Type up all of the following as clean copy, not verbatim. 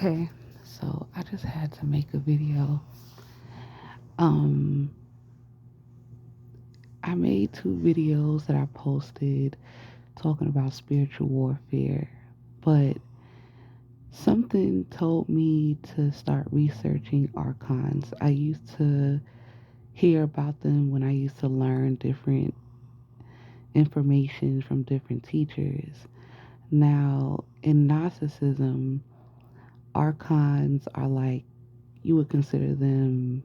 Okay, so I just had to make a video. Um, I made two videos that I posted talking about spiritual warfare, but something told me to start researching archons. I used to hear about them when I used to learn different information from different teachers. Now, in Gnosticism, archons are like, you would consider them,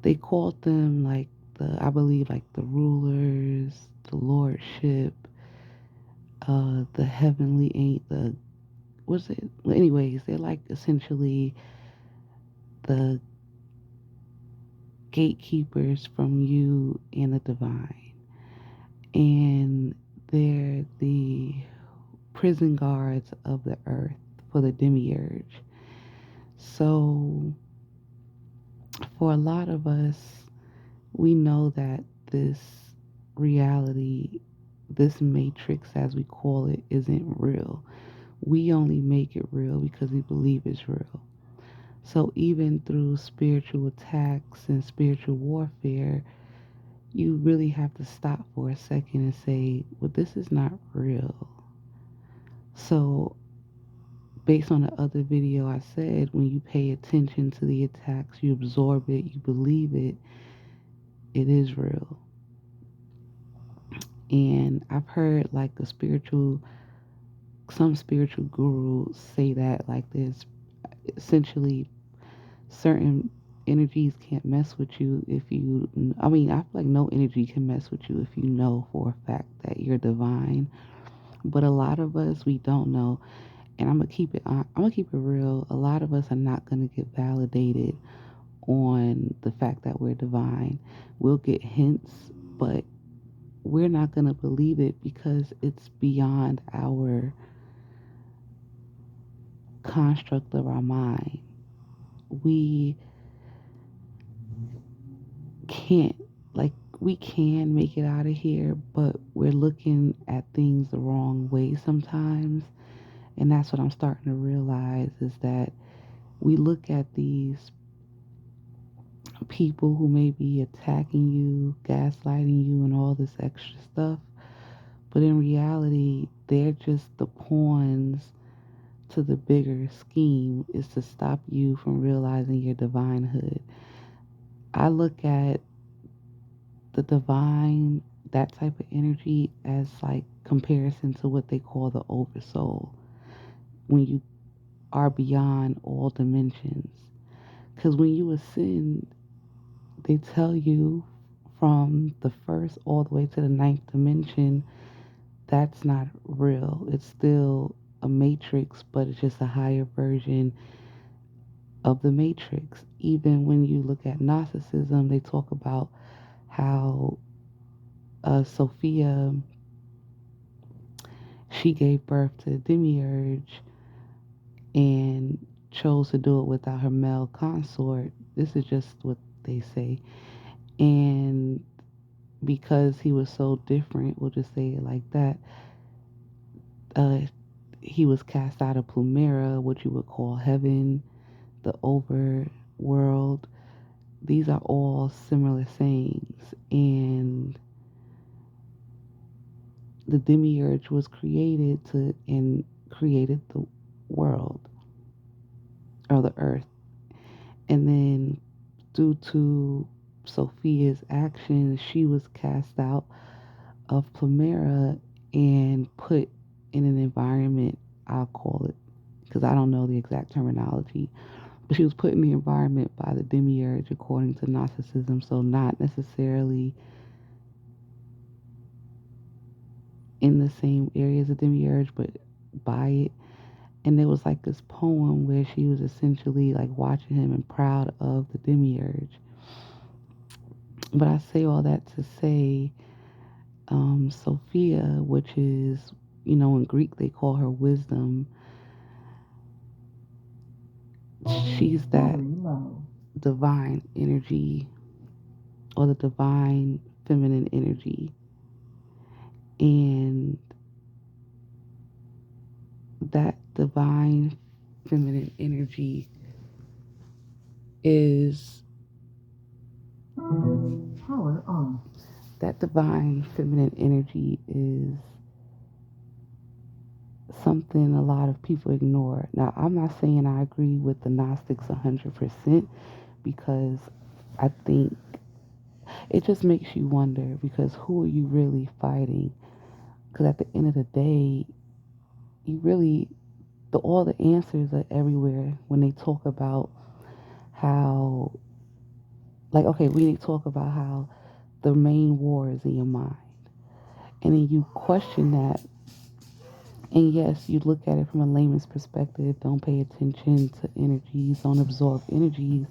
they called them like I believe like the rulers, the lordship, the heavenly ain't the what's it? Well, anyways, they're like essentially the gatekeepers from you and the divine, and they're the prison guards of the earth for the demiurge. So for a lot of us, we know that this reality, this matrix as we call it, isn't real. We only make it real because we believe it's real. So even through spiritual attacks and spiritual warfare, you really have to stop for a second and say, well, this is not real. So based on the other video I said, when you pay attention to the attacks, you absorb it, you believe it, it is real. And I've heard like some spiritual gurus say that like there's essentially certain energies can't mess with you if you, I mean, I feel like no energy can mess with you if you know for a fact that you're divine. But a lot of us, we don't know. And I'm gonna keep it real. A lot of us are not gonna get validated on the fact that we're divine. We'll get hints, but we're not gonna believe it because it's beyond our construct of our mind. We can't, like, we can make it out of here, but we're looking at things the wrong way sometimes. And that's what I'm starting to realize is that we look at these people who may be attacking you, gaslighting you, and all this extra stuff. But in reality, they're just the pawns to the bigger scheme is to stop you from realizing your divinehood. I look at the divine, that type of energy, as like comparison to what they call the oversoul. When you are beyond all dimensions. Because when you ascend, they tell you from the first all the way to the ninth dimension, that's not real. It's still a matrix, but it's just a higher version of the matrix. Even when you look at Gnosticism, they talk about how Sophia, she gave birth to Demurge and chose to do it without her male consort. This is just what they say. And because he was so different, we'll just say it like that, uh, he was cast out of Plumera, what you would call heaven, the overworld. These are all similar sayings. And the demiurge was created to and created the world or the earth. And then due to Sophia's actions, she was cast out of Plumera and put in an environment, I'll call it, because I don't know the exact terminology, but she was put in the environment by the demiurge according to Gnosticism, so not necessarily in the same area as the demiurge, but by it. And there was like this poem where she was essentially like watching him and proud of the demiurge. But I say all that to say, Sophia, which is, in Greek they call her wisdom, she's that divine energy or the divine feminine energy. And that divine feminine energy is Power on. that divine feminine energy is something a lot of people ignore. Now, I'm not saying I agree with the Gnostics 100% because I think it just makes you wonder because who are you really fighting? Because at the end of the day, you really, all the answers are everywhere when they talk about how, like, okay, when they talk about how the main war is in your mind. And then you question that. And yes, you look at it from a layman's perspective, don't pay attention to energies, don't absorb energies.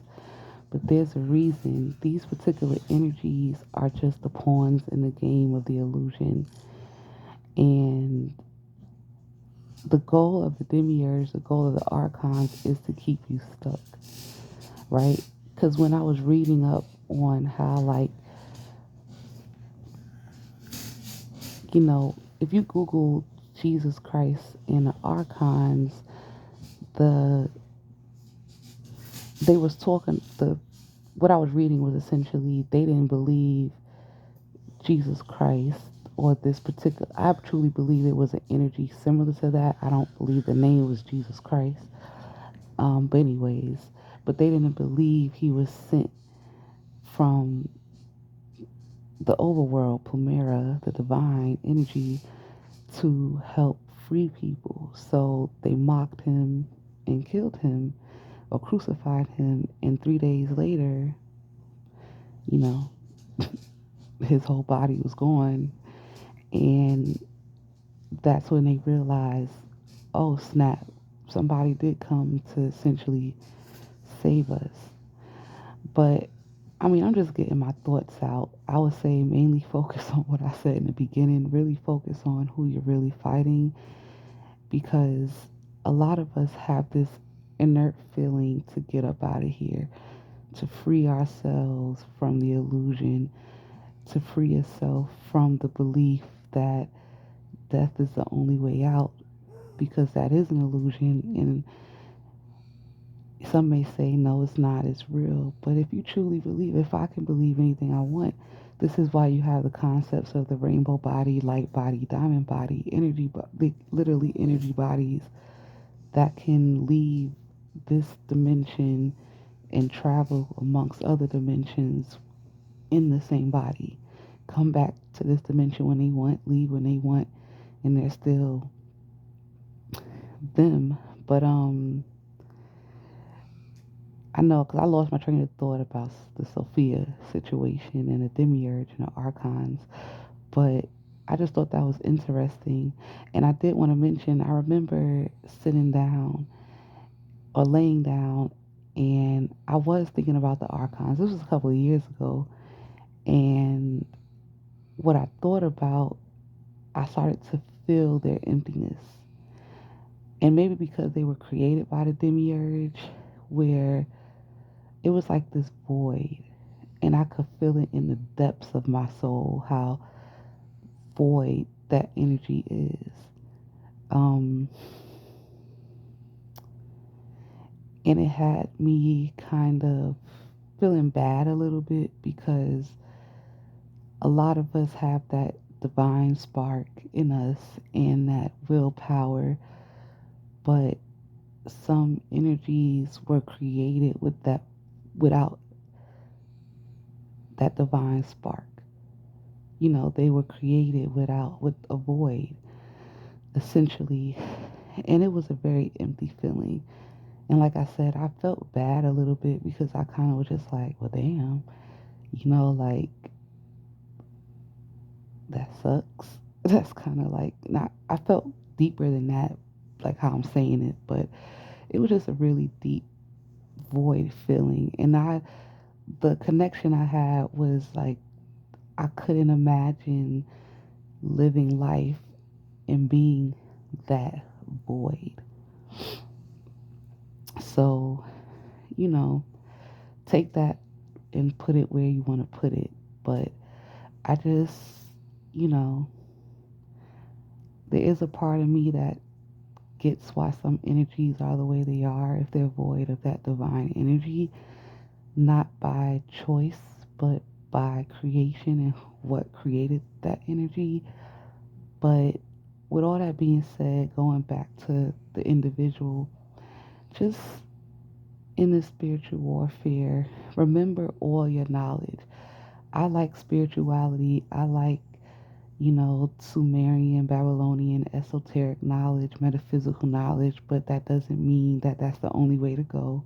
But there's a reason. These particular energies are just the pawns in the game of the illusion. And the goal of the demiurge, the goal of the archons is to keep you stuck, right? Because when I was reading up on how, like, if you Google Jesus Christ and the archons, the they was talking what I was reading was essentially they didn't believe Jesus Christ or this particular. I truly believe it was an energy similar to that. I don't believe the name was Jesus Christ. But anyways, but they didn't believe he was sent from the overworld, Pumera, the divine energy, to help free people. So they mocked him and killed him or crucified him. And 3 days later, you know, his whole body was gone. And that's when they realized, oh snap, somebody did come to essentially save us. But I mean, I'm just getting my thoughts out. I would say mainly focus on what I said in the beginning, really focus on who you're really fighting because a lot of us have this inert feeling to get up out of here, to free ourselves from the illusion, to free yourself from the belief that death is the only way out because that is an illusion. And some may say, no, it's not, it's real. But if you truly believe, if I can believe anything I want, this is why you have the concepts of the rainbow body, light body, diamond body, literally energy bodies that can leave this dimension and travel amongst other dimensions in the same body. Come back to this dimension when they want, leave when they want, and they're still them. But I know because I lost my train of thought about the Sophia situation and the Demiurge and the Archons, but I just thought that was interesting. And I did want to mention, I remember sitting down or laying down, and I was thinking about the Archons. This was a couple of years ago, and what I thought about, I started to feel their emptiness. And maybe because they were created by the Demiurge, where it was like this void and I could feel it in the depths of my soul how void that energy is. Um, and it had me kind of feeling bad a little bit because a lot of us have that divine spark in us and that willpower, but some energies were created with that without that divine spark. They were created with a void essentially, and it was a very empty feeling. And like I said, I felt bad a little bit because I kind of was just like, well, damn, like that sucks. That's kind of like not. I felt deeper than that, like how I'm saying it, but it was just a really deep void feeling, and the connection I had was like I couldn't imagine living life and being that void. So, you know, take that and put it where you want to put it. But I just, you know, there is a part of me that gets why some energies are the way they are if they're void of that divine energy, not by choice, but by creation and what created that energy. But with all that being said, going back to the individual, just in this spiritual warfare, remember all your knowledge. I like spirituality. I like, Sumerian, Babylonian, esoteric knowledge, metaphysical knowledge, but that doesn't mean that that's the only way to go.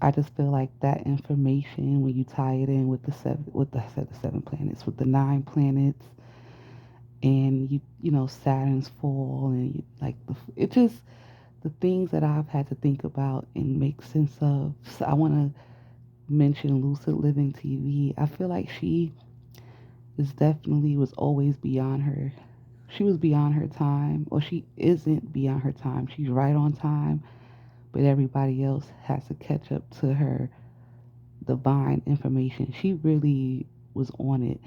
I just feel like that information, when you tie it in with the seven planets, with the nine planets, and Saturn's fall, and it just the things that I've had to think about and make sense of. So I want to mention Lucid Living TV. I feel like she is definitely was always beyond her. She was beyond her time, or she isn't beyond her time. She's right on time, but everybody else has to catch up to her divine information. She really was on it.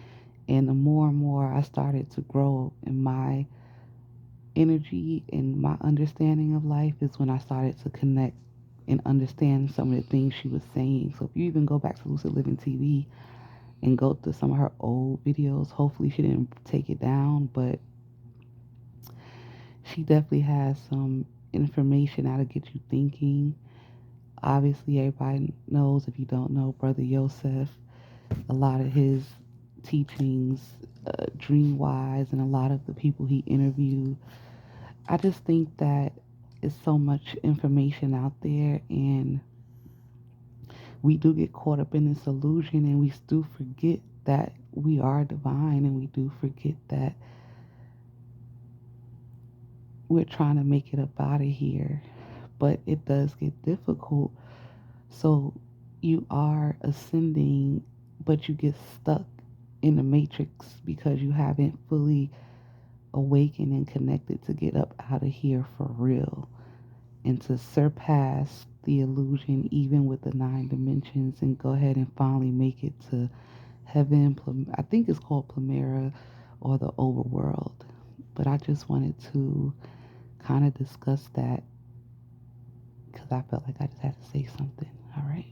And the more and more I started to grow in my energy and my understanding of life is when I started to connect and understand some of the things she was saying. So if you even go back to Lucid Living TV and go through some of her old videos, hopefully she didn't take it down, but she definitely has some information that'll get you thinking. Obviously, everybody knows, if you don't know, Brother Yosef, a lot of his teachings, dream wise, and a lot of the people he interviewed. I just think that it's so much information out there, and we do get caught up in this illusion, and we do forget that we are divine, and we do forget that we're trying to make it up out of here. But it does get difficult. So you are ascending, but you get stuck in the matrix because you haven't fully awakened and connected to get up out of here for real and to surpass the illusion, even with the nine dimensions, and go ahead and finally make it to heaven. I think it's called Plamera or the overworld. But I just wanted to kind of discuss that because I felt like I just had to say something. All right.